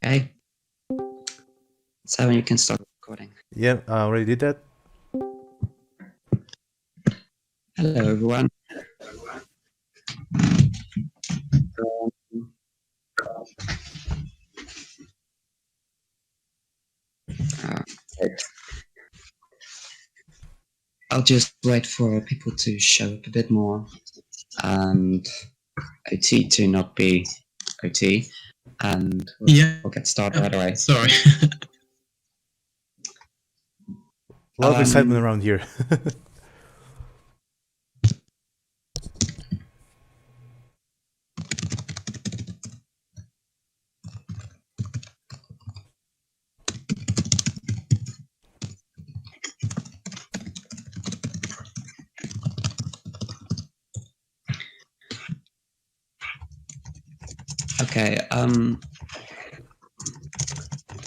Okay. So you can start recording. Yeah, I already did that. Hello, everyone. I'll just wait for people to show up a bit more and OT to not be OT, and we'll get started right away. Sorry. A lot of excitement around here. Okay,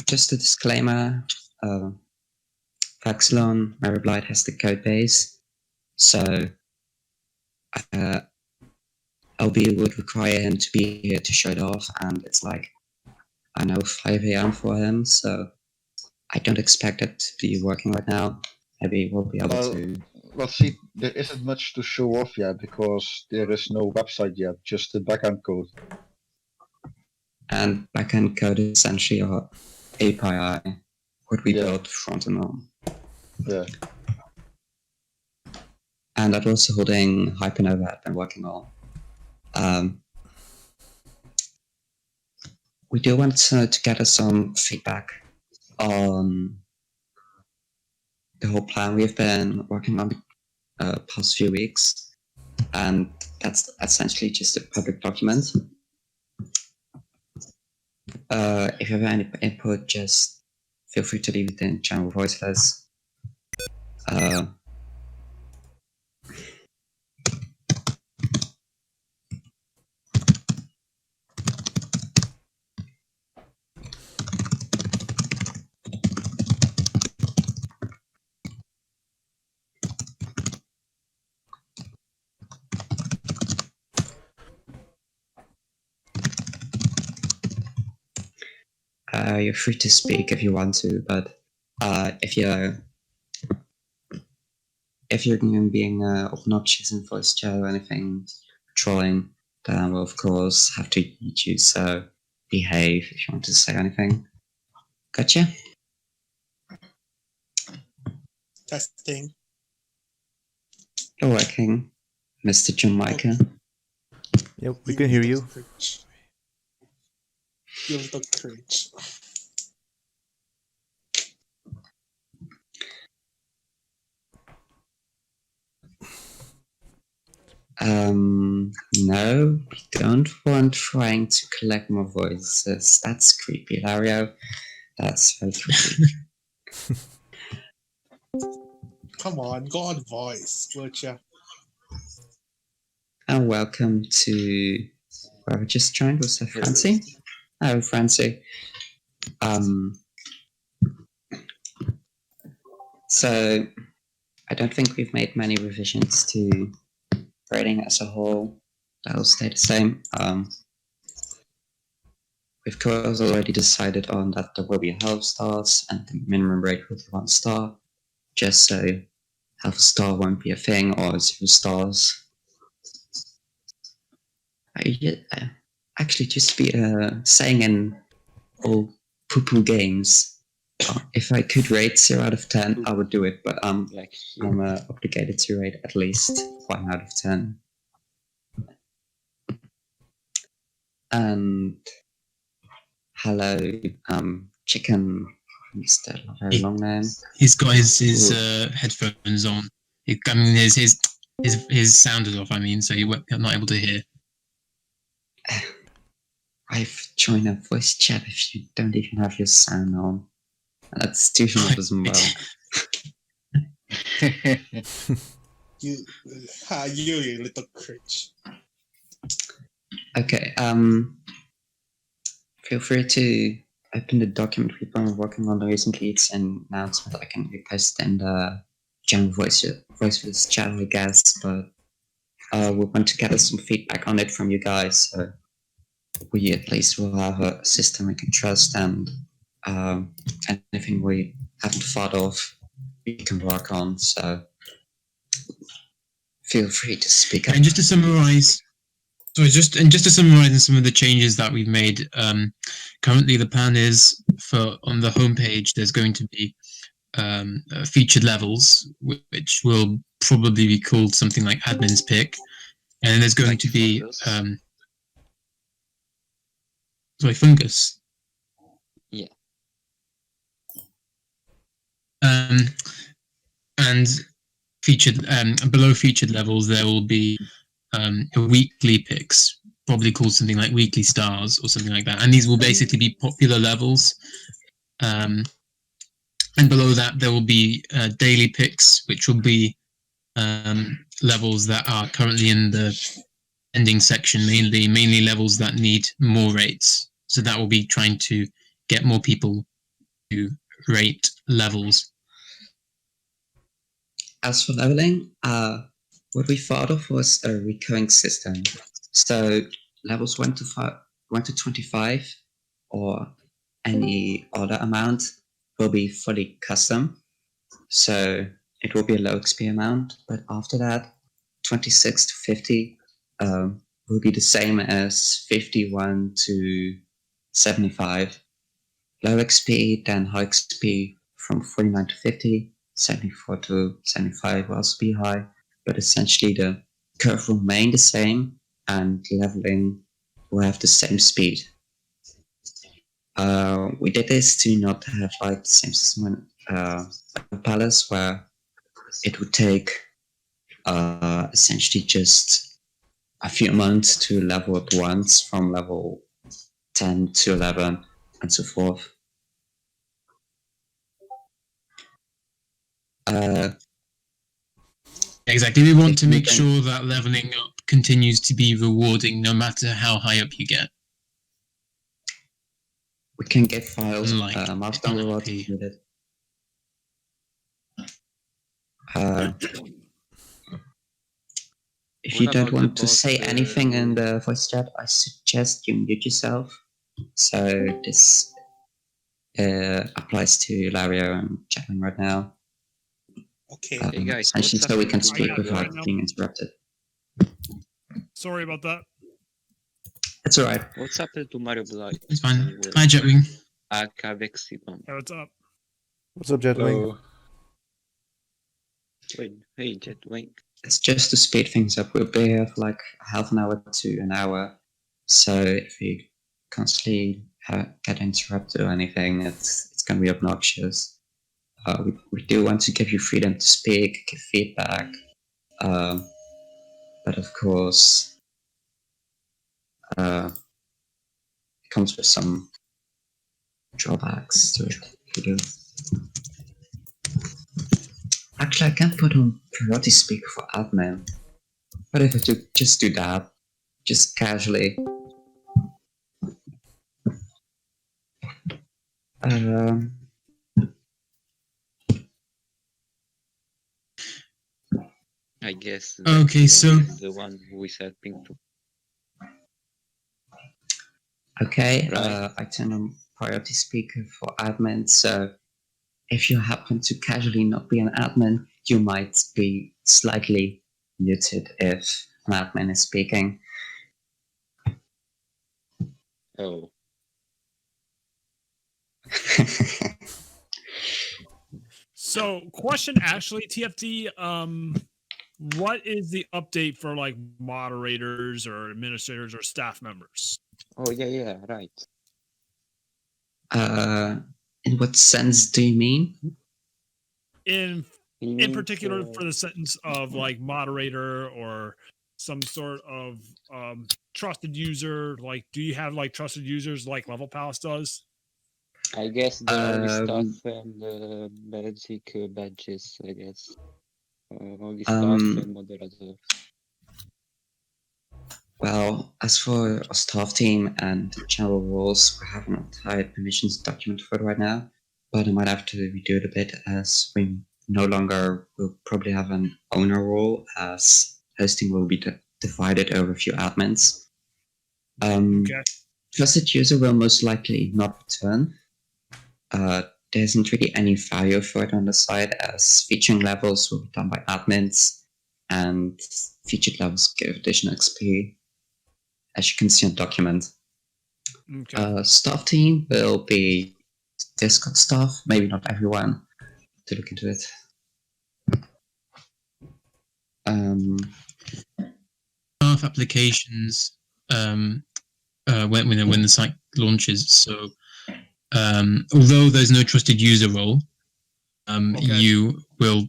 just a disclaimer, Vaxilon, Mariblight has the code base, so LB would require him to be here to show it off, and it's like, I know, 5 a.m. for him, so I don't expect it to be working right now. Maybe we'll be able to... Well, see, there isn't much to show off yet because there is no website yet, just the backend code. And backend code is essentially our API, what we built front end on. Yeah. And that was holding Hypernova had been working on. We do want to gather some feedback on the whole plan we've been working on the past few weeks, and that's essentially just a public document. If you have any input, just feel free to leave it in channel voiceless. You're free to speak if you want to, but if you're being obnoxious in voice chat or anything, trolling, then we'll of course have to mute you, so behave if you want to say anything. Gotcha? Testing. You're working, Mr. Jamaica. Yep, we can hear you. You little cringe. No, we don't want trying to collect more voices. That's creepy, Lario. That's very creepy. Come on, go on voice, would ya? And welcome to where we just joined. Was that Francie? Oh, Francie. So I don't think we've made many revisions to rating as a whole. That'll stay the same. We've of course already decided on that there will be half stars and the minimum rate will be 1 star, just so half a star won't be a thing, or 0 stars. Actually, just be saying in all poo-poo games, if I could rate 0 out of 10, I would do it, but I'm obligated to rate at least 1 out of 10. And hello, Chicken. Mr. Very long name. He's got his headphones on. I mean, his sound is off. I mean, so you're not able to hear. I've joined a voice chat if you don't even have your sound on. That's too much as well. You little cringe. Okay, feel free to open the document we've been working on recently. It's an announcement I can repost in the general voiceless channel, I guess, but we want to gather some feedback on it from you guys, so we at least will have a system we can trust, and anything we haven't thought of, we can work on. So feel free to speak up. And just to summarize, just to summarize some of the changes that we've made. Currently, the plan is for on the homepage. There's going to be featured levels, which will probably be called something like admin's pick, and there's going to be fungus. Yeah. And featured below featured levels, there will be weekly picks, probably called something like weekly stars or something like that. And these will basically be popular levels. And below that, there will be daily picks, which will be levels that are currently in the ending section, mainly levels that need more rates. So that will be trying to get more people to rate levels. As for leveling, what we thought of was a recurring system. So levels 1 to 25 or any other amount will be fully custom. So it will be a low XP amount, but after that, 26 to 50 will be the same as 51 to 75. Low XP, then high XP from 49 to 50. 74 to 75 will also be high, but essentially the curve will remain the same and leveling will have the same speed. We did this to not have like the same system in Palace, where it would take essentially just a few months to level up once from level 10 to 11 and so forth. Exactly. We want to make sure that leveling up continues to be rewarding no matter how high up you get. We can get files, Unlike milestone rewards NLP. included. If you don't want to say anything in the voice chat, I suggest you mute yourself. So this applies to Lario and Chapman right now. Okay. Hey guys, essentially what's so we up can with speak the- without being interrupted. Sorry about that. It's alright. What's happened to Mario Blight? It's fine. Hi, Jetwing. Akavexipam. Hey, what's up? What's up, Jetwing? Wait, hey Jetwing. It's just to speed things up. We'll be here for like half an hour to an hour. So if we constantly get interrupted or anything, it's going to be obnoxious. We do want to give you freedom to speak, give feedback, but of course, it comes with some drawbacks to it. We do. Actually, I can put on priority speaker for admin. But if I just do that, just casually. I guess. Okay, so the one who is helping to. Okay, Right. I turn on priority speaker for admin. So if you happen to casually not be an admin, you might be slightly muted if an admin is speaking. Oh, So, question actually, TFD, what is the update for like moderators or administrators or staff members? oh yeah, right. In what sense do you mean? In He in means, particular for the sentence of like moderator or some sort of trusted user, like do you have like trusted users like Level Palace does? I guess the only Um, stuff and basic badges. I guess only Um, stuff and moderator. Well, as for our staff team and general rules, we have an entire permissions document for it right now, but I might have to redo it a bit as we no longer will probably have an owner role, as hosting will be divided over a few admins. Okay. trusted user will most likely not return. There isn't really any value for it on the side, as featuring levels will be done by admins, and featured levels give additional XP, as you can see on document. Okay. Staff team will be Discord staff, maybe not everyone, to look into it. Staff applications when the site launches. So although there's no trusted user role, you will,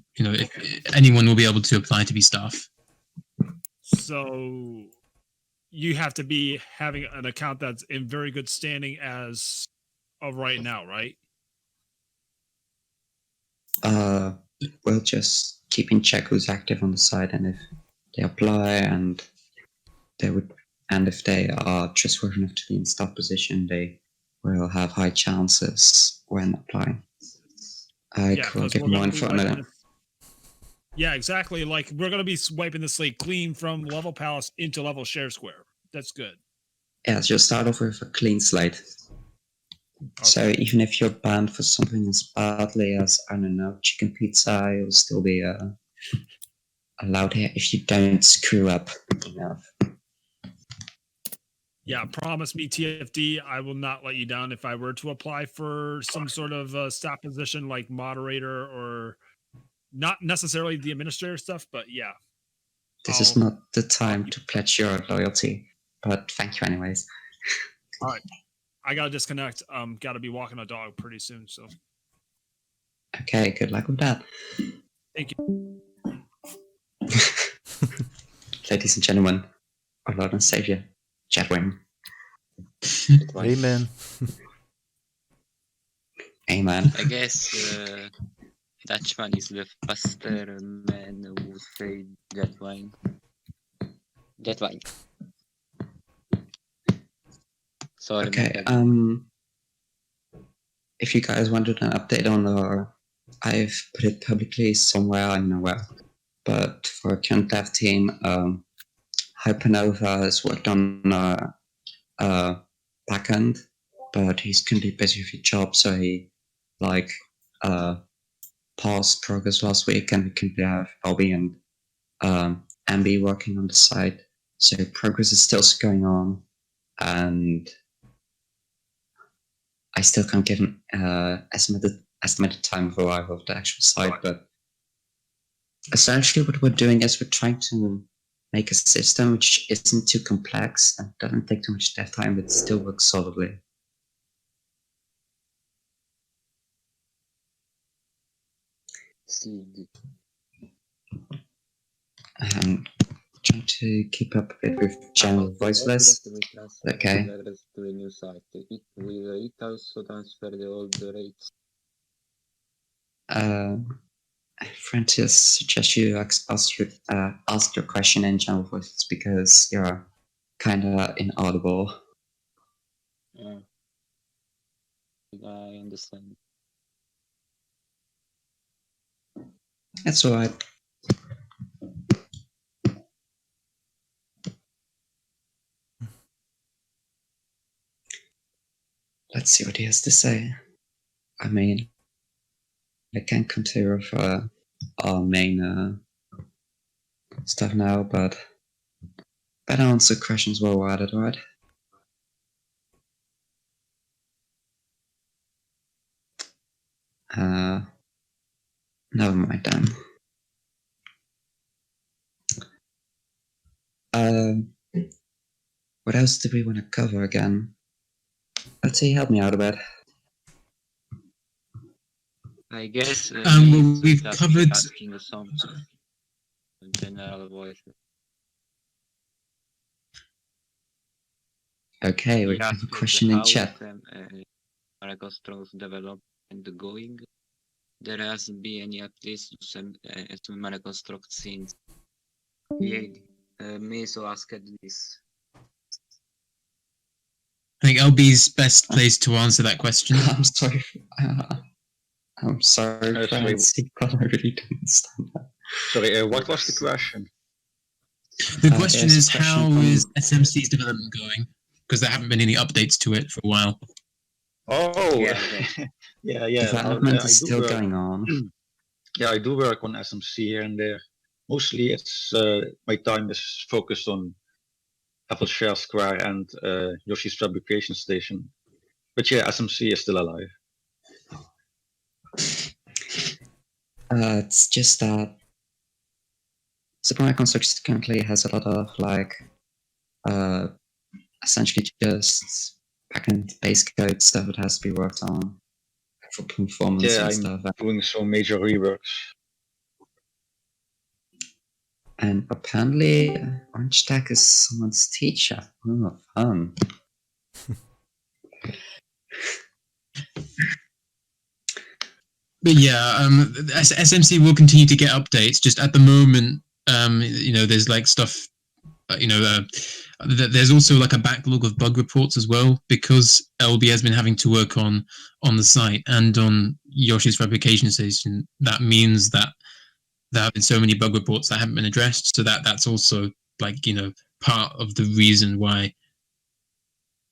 anyone will be able to apply to be staff. So you have to be having an account that's in very good standing as of right now, right? We'll just keep in check who's active on the site, and if they apply and if they are trustworthy enough to be in staff position, they will have high chances when applying. I will give more info on that. Yeah, exactly. Like, we're going to be wiping the slate clean from Level Palace into Level Share Square. That's good. Yeah, just start off with a clean slate. Okay. So even if you're banned for something as badly as, I don't know, chicken pizza, you'll still be allowed here if you don't screw up enough. Yeah, promise me, TFD, I will not let you down if I were to apply for some sort of staff position like moderator, or not necessarily the administrator stuff, but yeah. This is not the time to pledge your loyalty, but thank you anyways. All right. I gotta disconnect. Gotta be walking a dog pretty soon, so. Okay, good luck with that. Thank you. Ladies and gentlemen, our Lord and Savior, Chadwin. Amen. Amen. I guess Dutchman is the faster man who would say that wine. That wine. Sorry. Okay. If you guys wanted an update on I've put it publicly somewhere, I don't know where. But for current dev team, Hypernova has worked on backend, but he's currently busy with his job, so he paused progress last week, and we currently have Bobby and Ambi working on the site. So progress is still going on, and I still can't give an estimated time of arrival of the actual site, but essentially what we're doing is we're trying to make a system which isn't too complex and doesn't take too much dev time, but still works solidly. Trying to keep up a bit with general voice list. Okay. To a new site. Will it also transfer the old rates? Francis, suggest you ask your question in general voices because you're kind of inaudible. Yeah. I understand. That's alright. Let's see what he has to say. I mean, I can't continue with our main stuff now, but better answer questions while we're at it, right? Never mind then. What else do we want to cover again? Let's see, help me out a bit. I guess we've covered asking some general voice. Okay, we have a question in chat. Microsoft's development going. There hasn't been any updates to Microsoft since Meso asked this. I think LB's best place to answer that question. I'm sorry. I'm sorry, Francie, but I really don't understand that. Sorry, what was the question? The question is, how is SMC's development going? because there haven't been any updates to it for a while. Oh, Yeah, yeah. Development I is do still work- going on. Yeah, I do work on SMC here and there. Mostly, it's my time is focused on Apple Share Square and Yoshi's Fabrication Station. But yeah, SMC is still alive. It's just that Super Mario Constructs currently has a lot of like essentially just backend base code stuff that has to be worked on for performance Yeah, and I'm stuff. doing some major reworks. And apparently, Orange Stack is someone's teacher. Oh, fun. But yeah, SMC will continue to get updates. Just at the moment, there's like stuff. There's also like a backlog of bug reports as well, because LB has been having to work on the site and on Yoshi's Fabrication Station. That means that there have been so many bug reports that haven't been addressed. So that's also like part of the reason why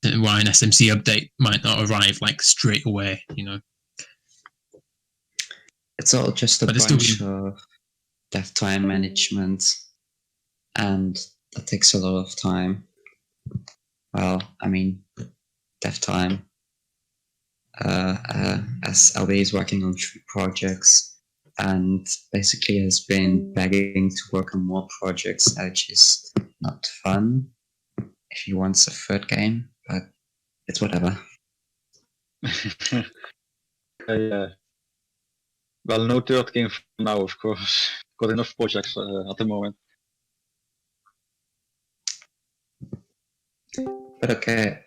an SMC update might not arrive like straight away. It's all just a But it's bunch still- of dev time management, and that takes a lot of time. Well, I mean, dev time. As LB is working on 3 projects and basically has been begging to work on more projects, which is not fun if he wants a 3rd game, but it's whatever. Well, no 3rd game for now, of course. Got enough projects at the moment. But okay,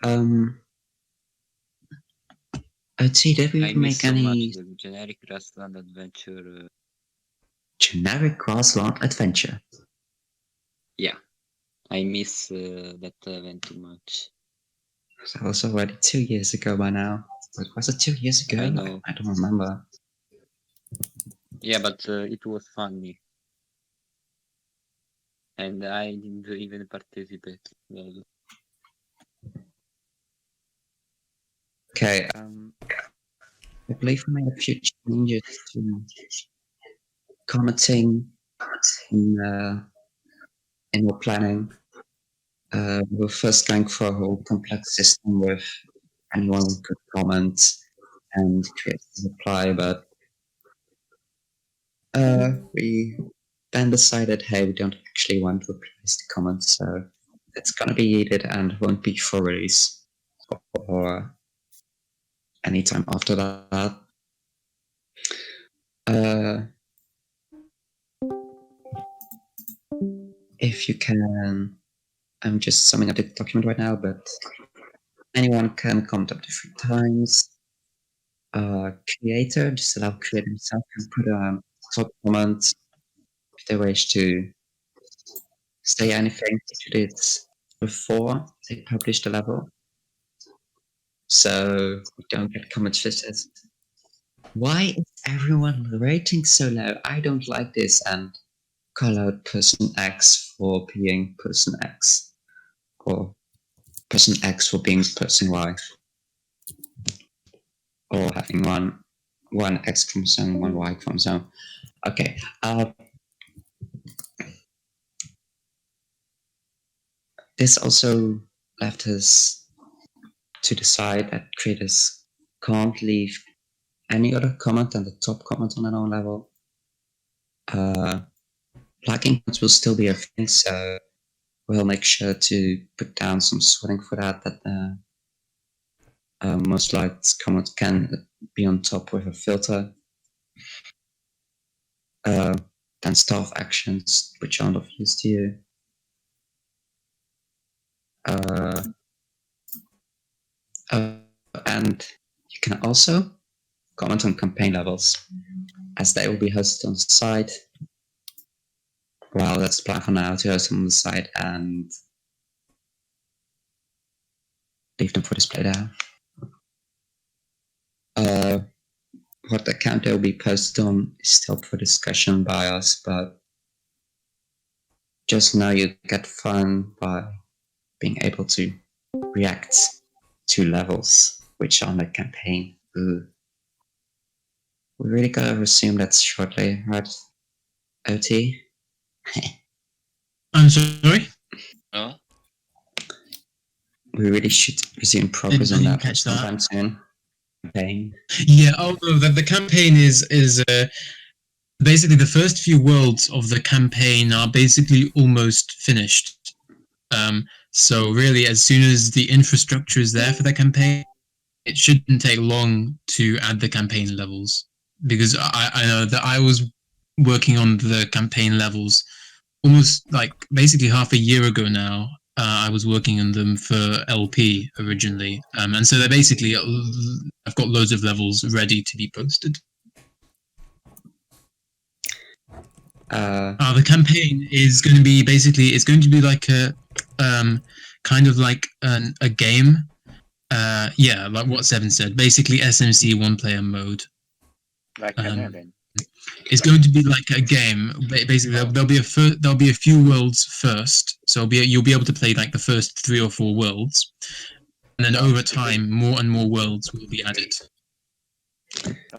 I'd say did I we miss make so any much the generic Grassland Adventure. generic Grassland Adventure? I miss that event too much. That was already 2 years ago by now. But was it 2 years ago? I know. I don't remember. Yeah, but it was funny. And I didn't even participate. Well, Okay, I believe we made a few changes to commenting in your planning. We're first going for a whole complex system with anyone could comment and create a reply, but we then decided, hey, we don't actually want to replace the comments, so it's gonna be edited and won't be for release or anytime after that. If you can, I'm just summing up the document right now, but anyone can comment up to 3 times. Creator, just allow creator himself to put a top comment if they wish to say anything to did before they publish the level. So we don't get comments listed. Why is everyone rating so low? I don't like this, and call out person X for being person X, or person X for being person Y, or having one X chromosome, one Y chromosome. Okay. This also left us to decide that creators can't leave any other comment than the top comment on their own level. Plugin comments will still be a thing, so we'll make sure to put down some sorting for that most liked comments can be on top with a filter. Then staff actions, which aren't of use to you. And you can also comment on campaign levels, as they will be hosted on the site. Well, that's the plan for now, to host them on the site and leave them for display there. What account they will be posted on is still for discussion by us, but just now you get fun by being able to reacts to levels which are on the campaign. Ooh. We really gotta resume that shortly, right? OT? I'm sorry? Oh, We really should resume progress I on didn't that catch that. sometime soon. Campaign. Yeah, although the campaign is basically the first few worlds of the campaign are basically almost finished. So really, as soon as the infrastructure is there for the campaign, it shouldn't take long to add the campaign levels. Because I know that I was working on the campaign levels almost like basically half a year ago now. I was working on them for LP originally, and so they're basically I've got loads of levels ready to be posted. The campaign is going to be basically it's going to be like a kind of like a game. Yeah, like what Seven said. Basically, SMC one player mode. like an event. It's going to be like a game. Basically, there'll be a few worlds first, so you'll be able to play like the first 3 or 4 worlds, and then over time, more and more worlds will be added.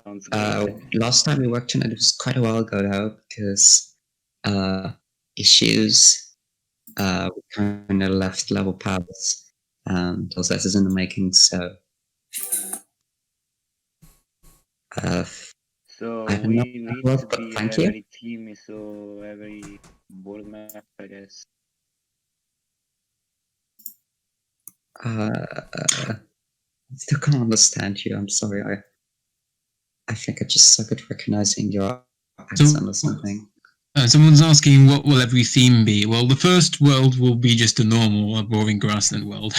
Sounds great. Last time we worked on it was quite a while ago now because issues we kind of left level paths and those letters in the making. So So I have we no need work, to but be thank you. every team, so every board map, I guess. I still can't understand you. I'm sorry. I think I just suck at recognizing your accent or something. Someone's asking what will every theme be. Well, the first world will be just a normal, boring grassland world,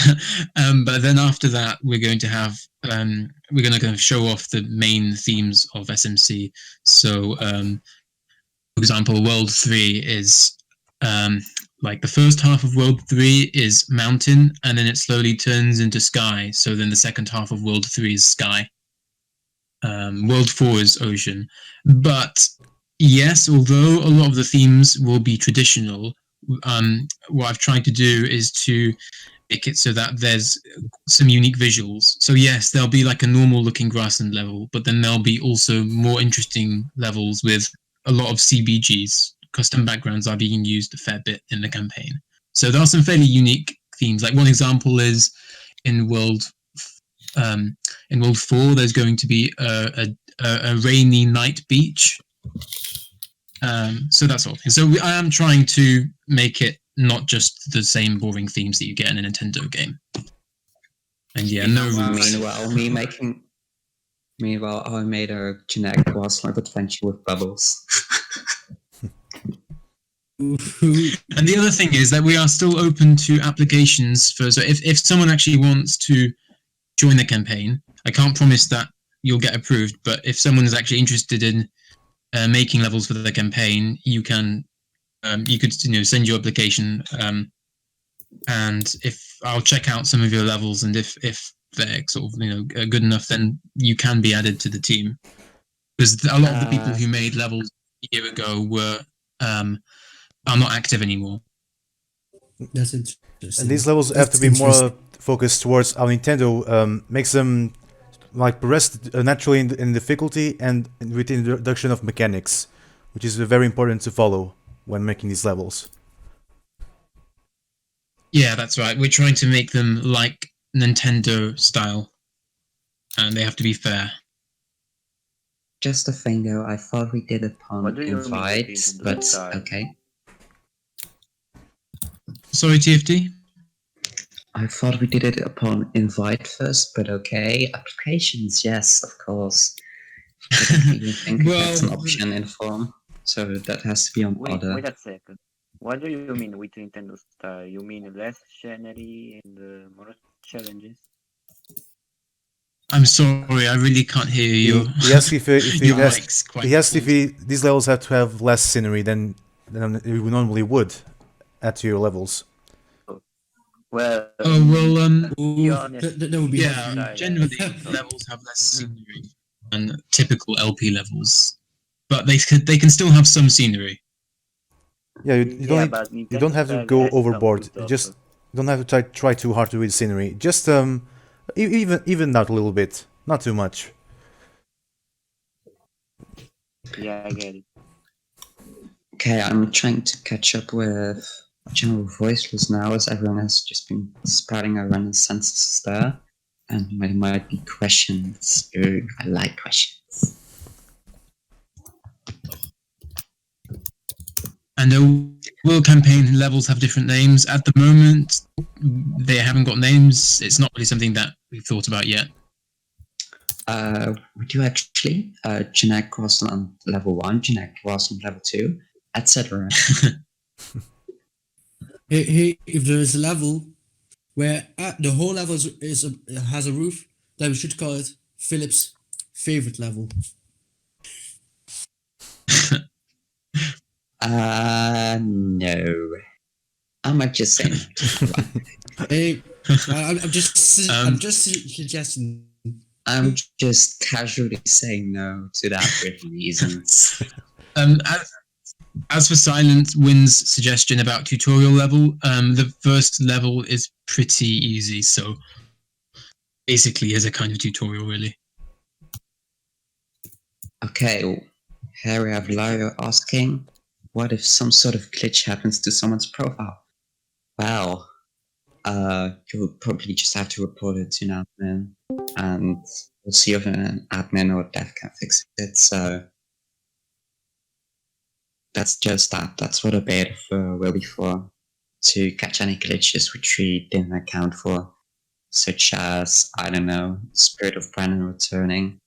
but then after that, we're going to have we're going to kind of show off the main themes of SMC. So, for example, World 3 is like the first half of World 3 is mountain, and then it slowly turns into sky. So then the second half of World 3 is sky. World 4 is ocean, but yes, although a lot of the themes will be traditional, what I've tried to do is to make it so that there's some unique visuals. So yes, there'll be like a normal looking grassland level, but then there'll be also more interesting levels with a lot of CBGs. Custom backgrounds are being used a fair bit in the campaign. So there are some fairly unique themes. Like one example is in World 4, there's going to be a rainy night beach. So that sort of thing. So I am trying to make it not just the same boring themes that you get in a Nintendo game. And yeah, no rules. Meanwhile, I made a generic grassland adventure with bubbles. And the other thing is that we are still open to applications for. So if someone actually wants to join the campaign, I can't promise that you'll get approved. But if someone is actually interested in making levels for the campaign, you can you could send your application, and if I'll check out some of your levels, and if they're sort of good enough, then you can be added to the team. Because a lot of the people who made levels a year ago were are not active anymore. That's interesting. And these levels have to be more focused towards how Nintendo makes them like progress naturally in difficulty and with the introduction of mechanics, which is very important to follow when making these levels. Yeah, that's right. We're trying to make them like Nintendo style, and they have to be fair. Just a thing though, I thought we did it upon invite, but style? okay. Sorry, TFT? I thought we did it upon invite first, but okay. Applications, yes, of course. I don't even think that's an option in form, so that has to be on order. Wait a second. What do you mean with Nintendo style? You mean less scenery and more challenges? I'm sorry, I really can't hear you. He asked if these levels have to have less scenery than we normally would at your levels. Well, that would be generally levels have less scenery than typical LP levels, but they can still have some scenery. Yeah, you don't have to go overboard. Just Don't have to try too hard to read scenery. Just even out a little bit, not too much. Yeah, I get it. Okay, I'm trying to catch up with general voiceless now, as everyone has just been spouting out random sentences there, and there might be questions. Ooh, I like questions. And the world campaign levels have different names. At the moment, they haven't got names. It's not really something that we've thought about yet. We do actually. Genetic was on level 1, genetic was on level 2, etc. Hey, if there is a level where the whole level has a roof, then we should call it Philip's favorite level. No. I might just say no. Hey, I'm just suggesting. I'm just casually saying no to that for reasons. As for Silent Wind's suggestion about tutorial level, the first level is pretty easy, so basically is a kind of tutorial, really. Okay, here we have Lario asking, what if some sort of glitch happens to someone's profile? Well, you'll probably just have to report it to an admin, and we'll see if an admin or dev can fix it, so that's just that. That's what a beta will be for, to catch any glitches which we didn't account for, such as, I don't know, Spirit of Brandon returning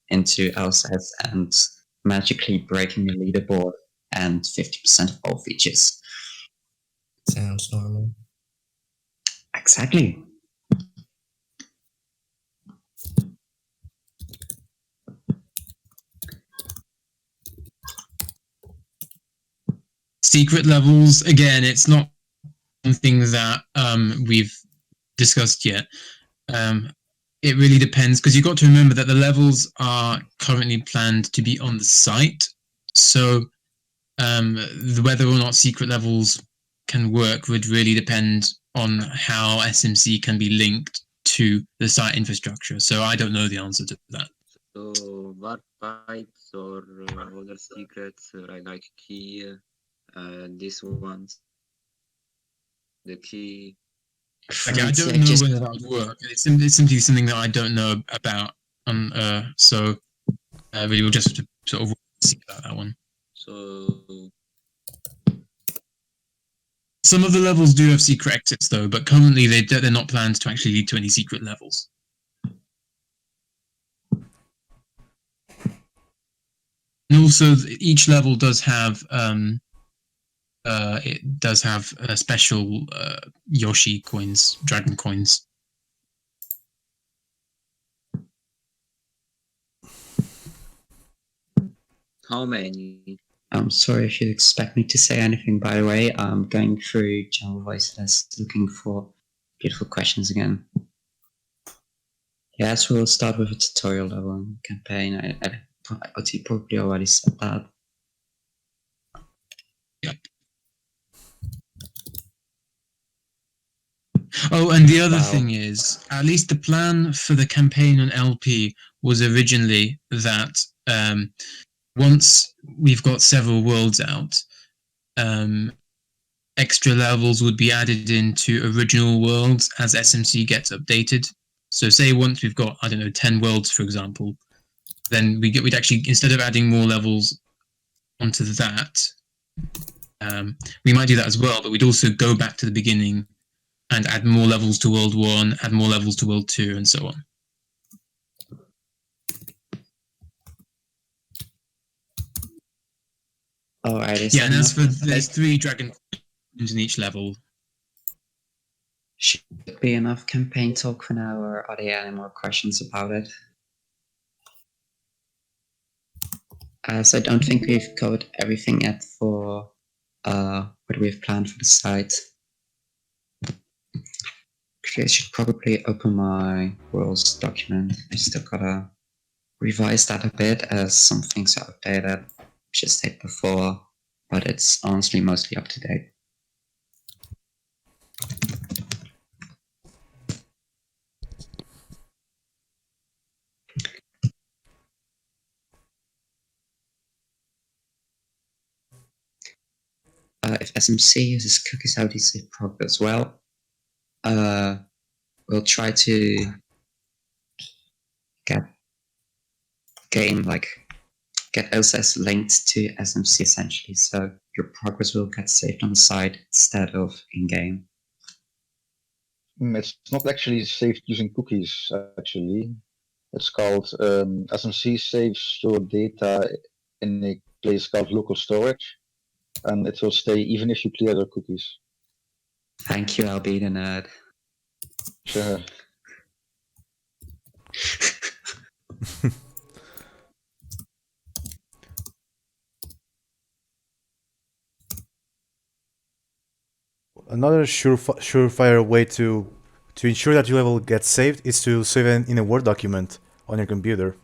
into LSS and magically breaking the leaderboard and 50% of all features. Sounds normal. Exactly. Secret levels, again, it's not something that we've discussed yet. It really depends, because you've got to remember that the levels are currently planned to be on the site. So whether or not secret levels can work would really depend on how SMC can be linked to the site infrastructure. So I don't know the answer to that. So warp pipes or other secrets, like key, these ones, the key. Okay, I don't know whether that would work. It's simply something that I don't know about. So we will just have to sort of see about that one. So some of the levels do have secret exits though, but currently they're not planned to actually lead to any secret levels. And also, each level does have special Yoshi coins, dragon coins. how many? I'm sorry if you expect me to say anything, by the way. I'm going through general voices, looking for beautiful questions again. Yes, we'll start with a tutorial level campaign. I probably already said that. Yep. Oh, and the other thing is, at least the plan for the campaign on LP was originally that once we've got several worlds out, extra levels would be added into original worlds as SMC gets updated. So say once we've got, I don't know, 10 worlds, for example, then we'd actually, instead of adding more levels onto that, we might do that as well, but we'd also go back to the beginning and add more levels to World 1, add more levels to World 2, and so on. Alright, yeah, and as for there's 3 dragon coins in each level. Should be enough campaign talk for now, or are there any more questions about it? As I don't think we've covered everything yet for what we've planned for the site. Actually, I should probably open my rules document. I still gotta revise that a bit, as some things are updated, which I stated before, but it's honestly mostly up to date. if SMC uses cookies, how do you save progress? Well, we'll try to get OSS linked to SMC essentially, so your progress will get saved on the side instead of in-game. It's not actually saved using cookies, actually. It's called SMC saves your data in a place called local storage, and it will stay even if you clear the cookies. Thank you, I'll be the nerd. Sure. Another surefire way to ensure that your level gets saved is to save it in a Word document on your computer.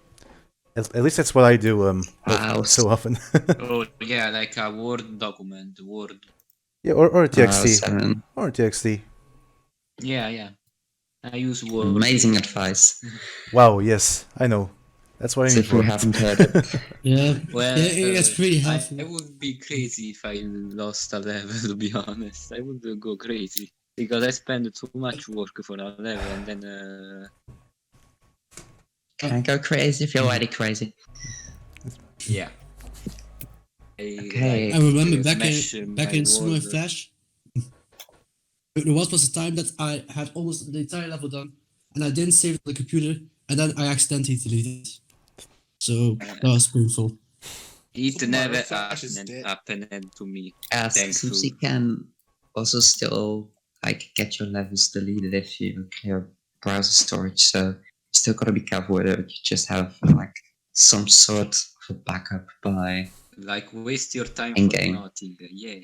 At least that's what I do Wow. so often. Oh yeah, like a Word document, Word. Yeah, or TXT. 7. Or TXT. Yeah. I use Word. Amazing advice. Wow, yes, I know. That's what I'm As here if we for. haven't heard it. Yeah, Well, it's pretty helpful. I would be crazy if I lost a level, to be honest. I would go crazy. Because I spend too much work for a level and then... Can't go crazy if you're already crazy. Yeah. Okay. I remember smash back my in Snow word. Flash, there was a time that I had almost the entire level done, and I didn't save it on the computer, and then I accidentally deleted it. So that was painful. It Super never Mario Flash is dead. happened to me. As Thankful. SMC can also still get your levels deleted if you clear browser storage, so you still gotta be careful with it. You just have some sort of a backup by Like waste your time in-game. for nothing. Yeah.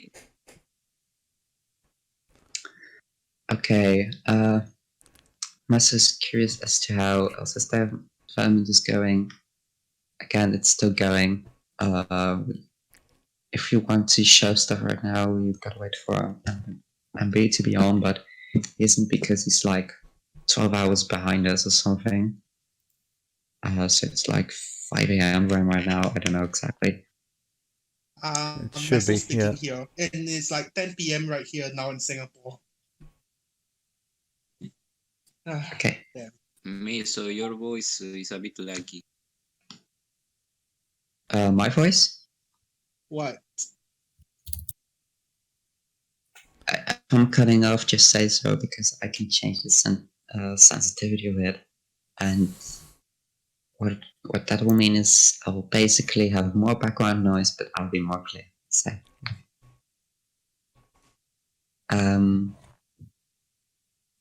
Okay. I'm also curious as to how LSS development is going. Again, it's still going. If you want to show stuff right now, you've got to wait for MB to be on, but he isn't because he's 12 hours behind us or something. So it's 5 a.m. where I'm right now. I don't know exactly. It I'm should be, speaking yeah. here, and it's 10 p.m. right here now in Singapore. Okay. Me, so your voice is a bit laggy. My voice? What? If I'm cutting off, just say so because I can change the sensitivity of it. And what that will mean is I will basically have more background noise, but I'll be more clear. So,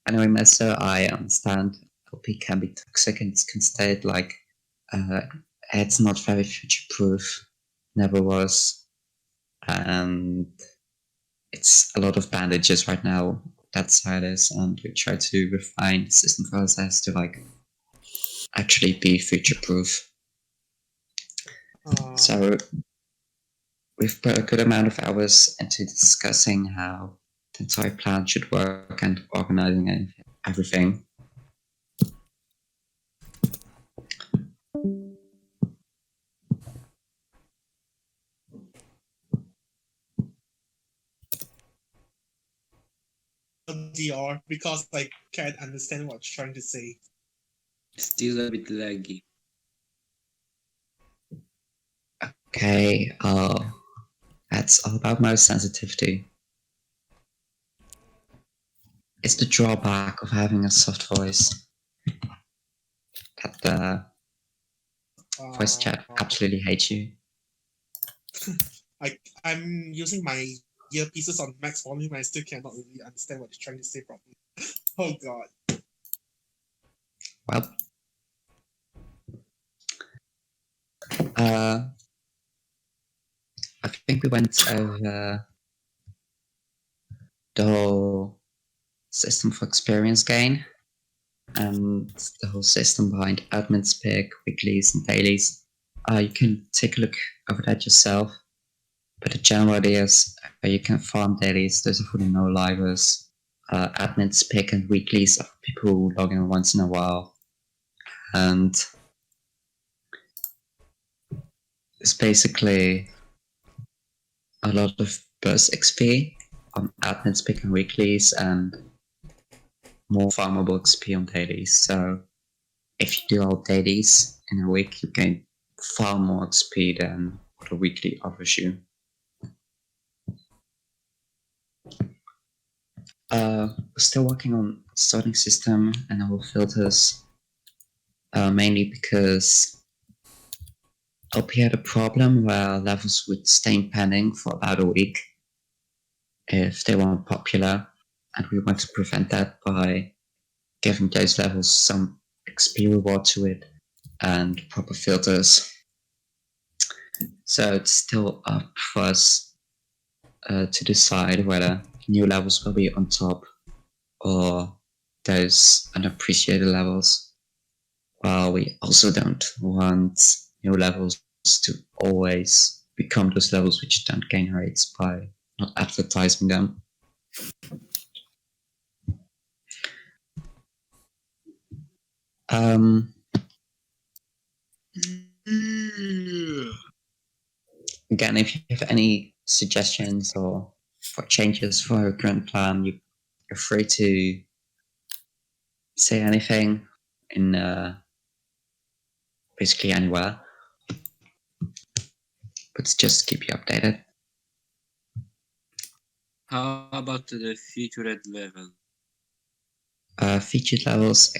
anyway, Mesa, I understand LP can be toxic and it can state it's not very future proof, never was, and it's a lot of bandages right now. That's how it is, and we try to refine the system process to actually be future proof. So we've put a good amount of hours into discussing how the entire plan should work and organizing everything. DR because I can't understand what you're trying to say. Still a bit laggy. Okay, that's all about mouse sensitivity. It's the drawback of having a soft voice. That the voice chat absolutely hates you. I'm using my earpieces on max volume. I still cannot really understand what you're trying to say properly. Oh god. Well, I think we went over the whole system for experience gain and the whole system behind admin's pick, weeklies, and dailies. You can take a look over that yourself. But the general idea is you can farm dailies. Those are for the no-livers. Admin's pick and weeklies are for people who log in once in a while. And it's basically a lot of burst XP on admins picking weeklies and more farmable XP on dailies. So if you do all dailies in a week, you gain far more XP than what a weekly offers you. We're still working on sorting system and all filters, mainly because LP had a problem where levels would stay pending for about a week if they weren't popular, and we want to prevent that by giving those levels some XP reward to it and proper filters. So it's still up for us to decide whether new levels will be on top or those unappreciated levels. While we also don't want new levels to always become those levels which don't gain rates by not advertising them. Again, if you have any suggestions or for changes for our current plan, you're free to say anything in basically anywhere. But just keep you updated. How about the featured level? Featured levels,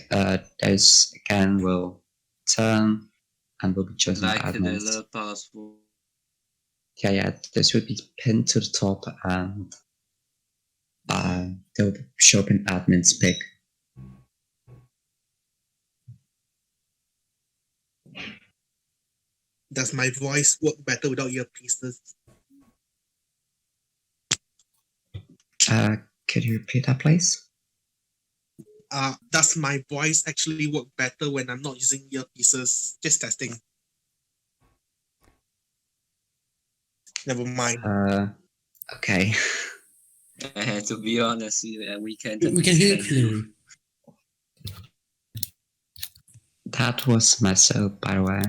those again will turn and will be chosen by Like the admins. low password. Yeah, those would be pinned to the top and they'll show up in admin's pick. Does my voice work better without earpieces? Could you repeat that, please? Does my voice actually work better when I'm not using earpieces? Just testing. Never mind. Okay. To be honest, we can't. We can hear understand you. clearly. That was myself, by the way,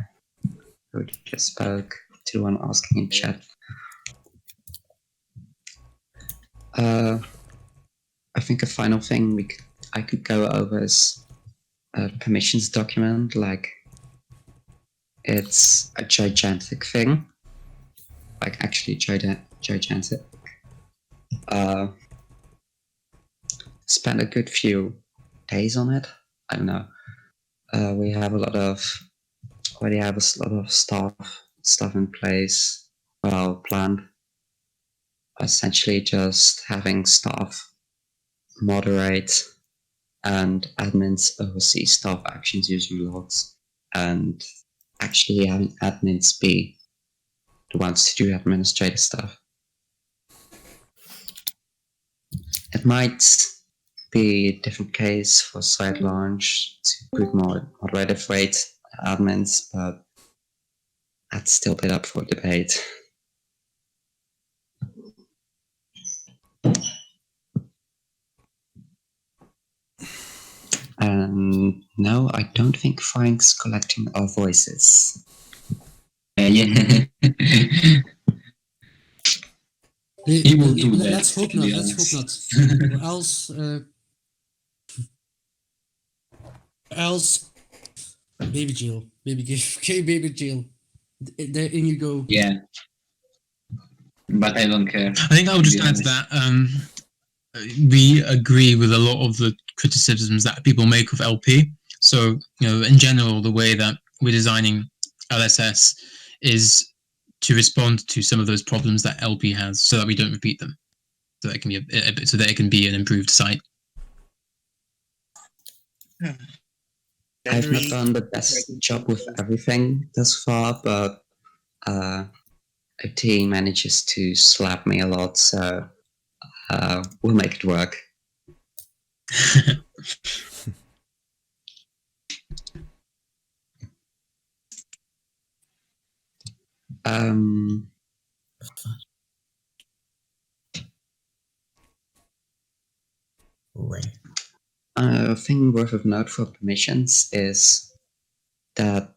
who just spoke to the one asking in chat. I think a final thing I could go over is a permissions document. Like, it's a gigantic thing, like actually gigantic. Spent a good few days on it. I don't know. We have already have a lot of stuff in place, well planned. Essentially, just having staff moderate and admins oversee staff actions using logs, and actually having admins be the ones to do administrative stuff. It might be a different case for site launch to put more moderated rate admins, but that's still a bit up for debate. And no, I don't think Frank's collecting our voices. Yeah. He will do that, Let's hope to not. be Let's hope honest. not. Or else, baby jail, baby jail. There in you go. Yeah. But I don't care. I think I would just add to that. We agree with a lot of the criticisms that people make of LP. So, in general, the way that we're designing LSS is to respond to some of those problems that LP has, so that we don't repeat them. So that it can be an improved site. I've not done the best job with everything thus far, but OT manages to slap me a lot, so we'll make it work. Right. A thing worth of note for permissions is that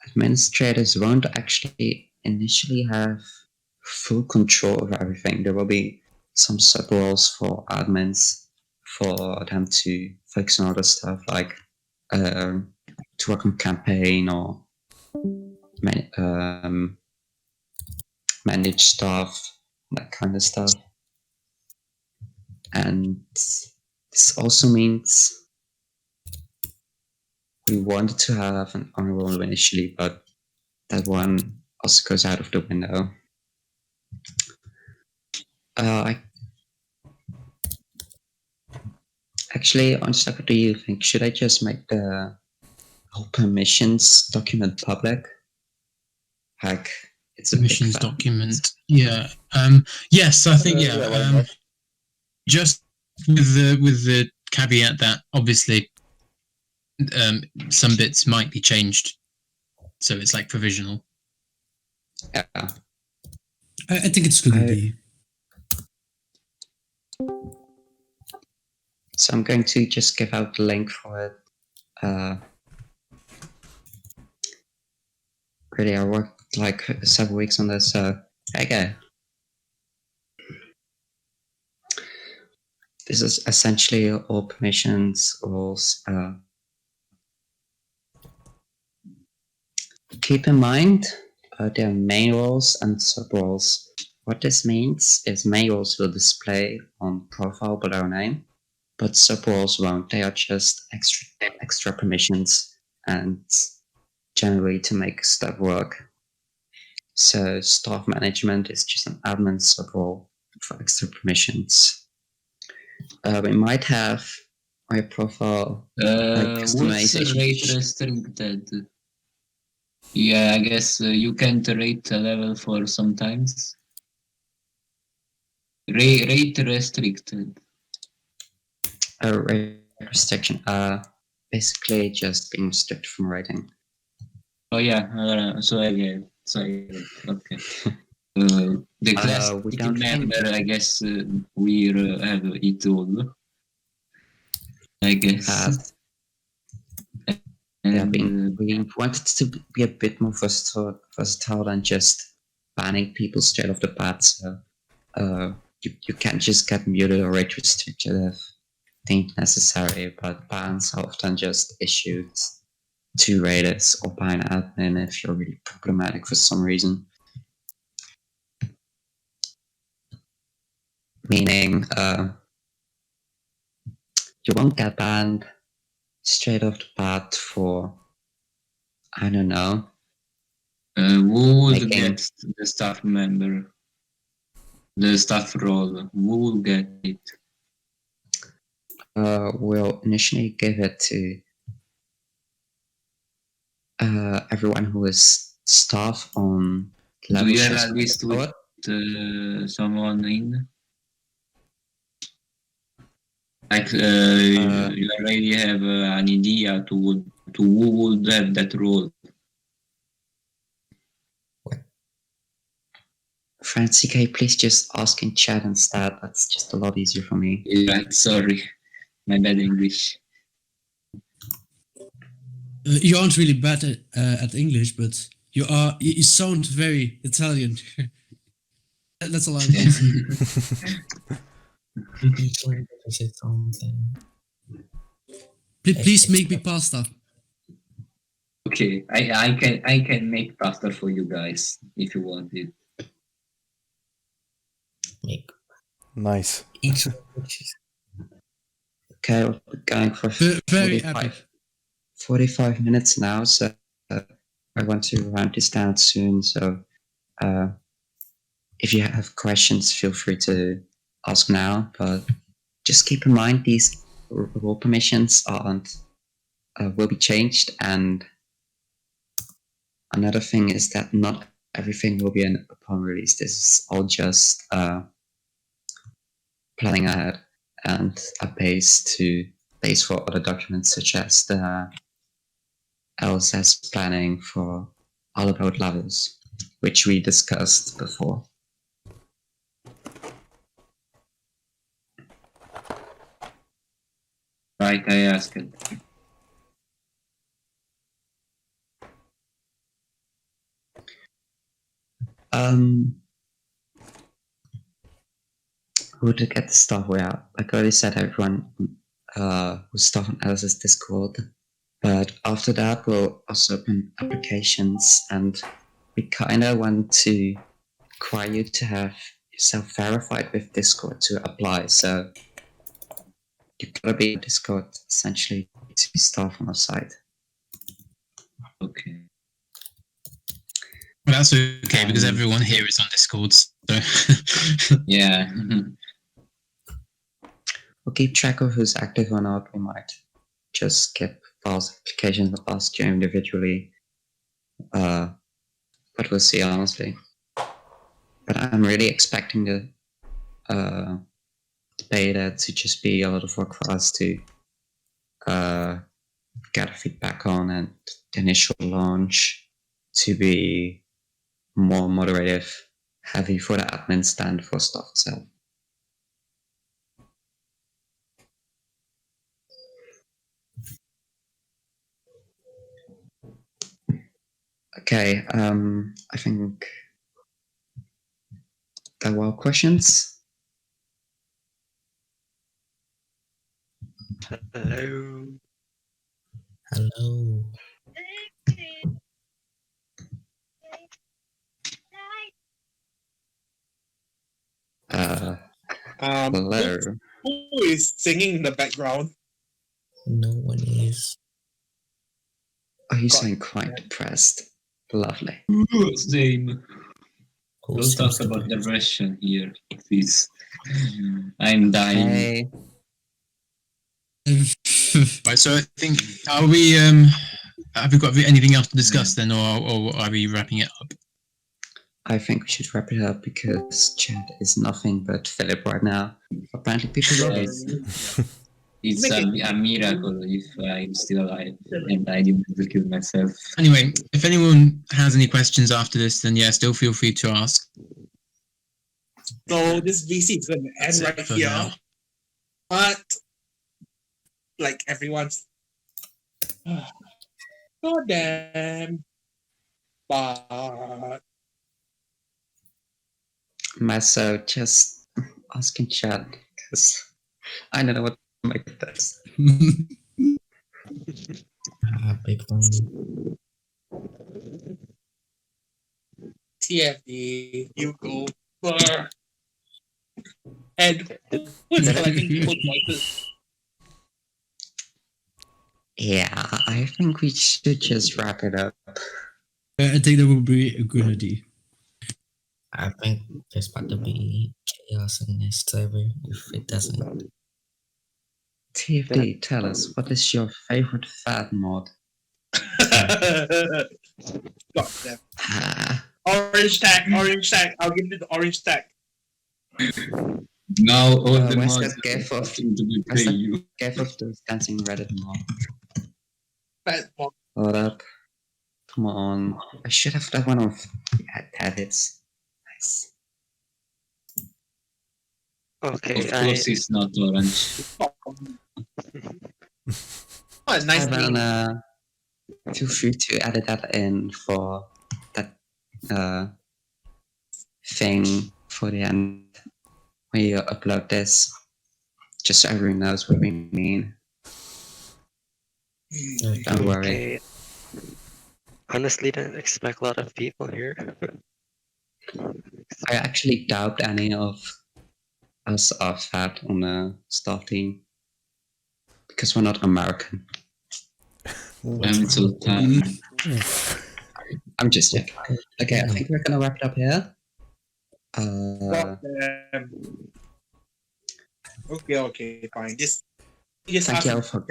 administrators won't actually initially have full control of everything. There will be some sub roles for admins for them to focus on other stuff like to work on campaign or manage stuff, that kind of stuff. And this also means we wanted to have an honor roll initially, but that one also goes out of the window. Actually, on stuff, what do you think? Should I just make the whole permissions document public? Like, it's a Permissions big fat- document. Yeah. Yes, I think yeah. Just with the caveat that obviously some bits might be changed, so it's like provisional. Yeah. I think it's a good idea. So I'm going to just give out the link for it. Really, I worked like 7 weeks on this, so okay. This is essentially all permissions rules. Keep in mind there are main roles and sub roles. What this means is main roles will display on profile below name, but sub roles won't. They are just extra permissions and generally to make stuff work. So staff management is just an admin sub role for extra permissions. We might have my profile What's customization. rate restricted? Yeah, I guess you can't rate a level for sometimes. Rate restricted. Rate restriction. Basically just being restricted from writing. Oh yeah, so I get it. So I get it. Okay. The class we don't member, I guess we have it all. I guess. Yeah, we wanted to be a bit more versatile than just banning people straight off the bat. So you can't just get muted or rate restricted if deemed necessary, but bans are often just issued to raiders or by an admin if you're really problematic for some reason. Meaning you won't get banned straight off the bat for, I don't know. Who would get the staff member? The staff role? Who will get it? We'll initially give it to everyone who is staff on level. Do you have a list with someone in? Like you already have an idea to who would have that role? Francie, can you please just ask in chat instead? That's just a lot easier for me. Yeah, sorry, my bad English. You aren't really bad at English, but you sound very Italian. That's all I'm gonna say. Please make me pasta. Okay, I can make pasta for you guys if you want it. Make Nice. each. Okay, we're going for Very epic. 45 minutes now, so I want to round this down soon. So if you have questions, feel free to ask now, but just keep in mind these role permissions aren't will be changed, and another thing is that not everything will be upon release. This is all just planning ahead and a base for other documents such as the LSS planning for all about levels, which we discussed before. Right, I asked it. who to get the stuff where. Like I already said, everyone who's stuff on Alice's Discord. But after that, we'll also open applications, and we kind of want to require you to have yourself verified with Discord to apply. So you gotta be in Discord essentially to be staff on our site. Okay. Well, that's okay because Um, everyone here is on Discord. So Yeah. We'll keep track of who's active or not. We might just get files, applications, and ask you individually. But we'll see, honestly. But I'm really expecting the beta to just be a lot of work for us to gather feedback on, and the initial launch to be more moderative, heavy for the admin stand for stuff itself. Okay, I think there were questions. Hello. Hello. Hello. Who is singing in the background? No one is. Are you sound quite depressed? Lovely. Same. Who Don't seems talk to about be- depression here, please. I'm dying. Hey, right, so I think are we have we got anything else to discuss then, or are we wrapping it up? I think we should wrap it up because chat is nothing but Philip right now. Apparently people love it. It's a miracle if I'm still alive and I didn't kill myself. Anyway, if anyone has any questions after this, then yeah, still feel free to ask. So this VC is going to That's end it right for here. now. But like everyone's God damn. But Maso, just asking chat because I don't know what to make of this. big fun. TFD, you go. Brr. And who's collecting people's voices? Yeah, I think we should just wrap it up. I think that would be a good idea. I think there's about to be chaos in this server if it doesn't. TFD, tell us, what is your favorite fad mod? God damn. Ah, Orange tag. I'll give you the orange tag. Now all the where's mods that gif of, to betray where's that you. gif of those dancing Reddit mod? Fat mod. Hold up. Come on. I should have that one of habits. Nice. Okay, Of course it's not orange. What a nice name. Evan, feel free to edit that in for that thing for the end when you upload this, just so everyone knows what we mean. Don't worry. okay. Honestly, didn't expect a lot of people here. I actually doubt any of us are fat on the staff team because we're not American. I'm so tired. I'm just joking. Okay, I think we're gonna wrap it up here. God damn. Okay, fine. Just Thank ask, you all for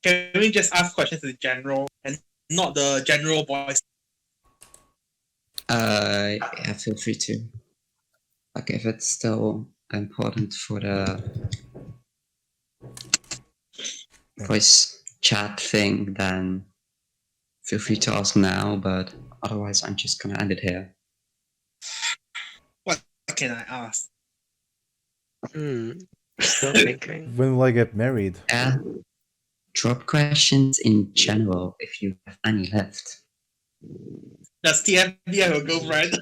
can we just ask questions in general and not the general voice? yeah, feel free to. Like, if it's still important for the voice chat thing, then feel free to ask now, but otherwise I'm just gonna end it here. What can I ask? Still thinking. When will I get married? Yeah. Drop questions in general if you have any left. Does TFD have a girlfriend?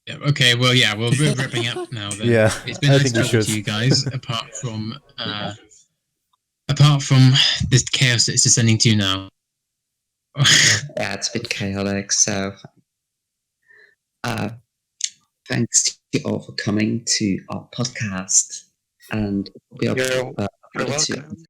Yeah, Okay, well, yeah, we're wrapping up now. Then. Yeah, It's been I nice think we talking should. to you guys. Apart from this chaos that it's descending to now. Yeah, it's a bit chaotic. So, thanks to you all for coming to our podcast, and we are You're ready to welcome.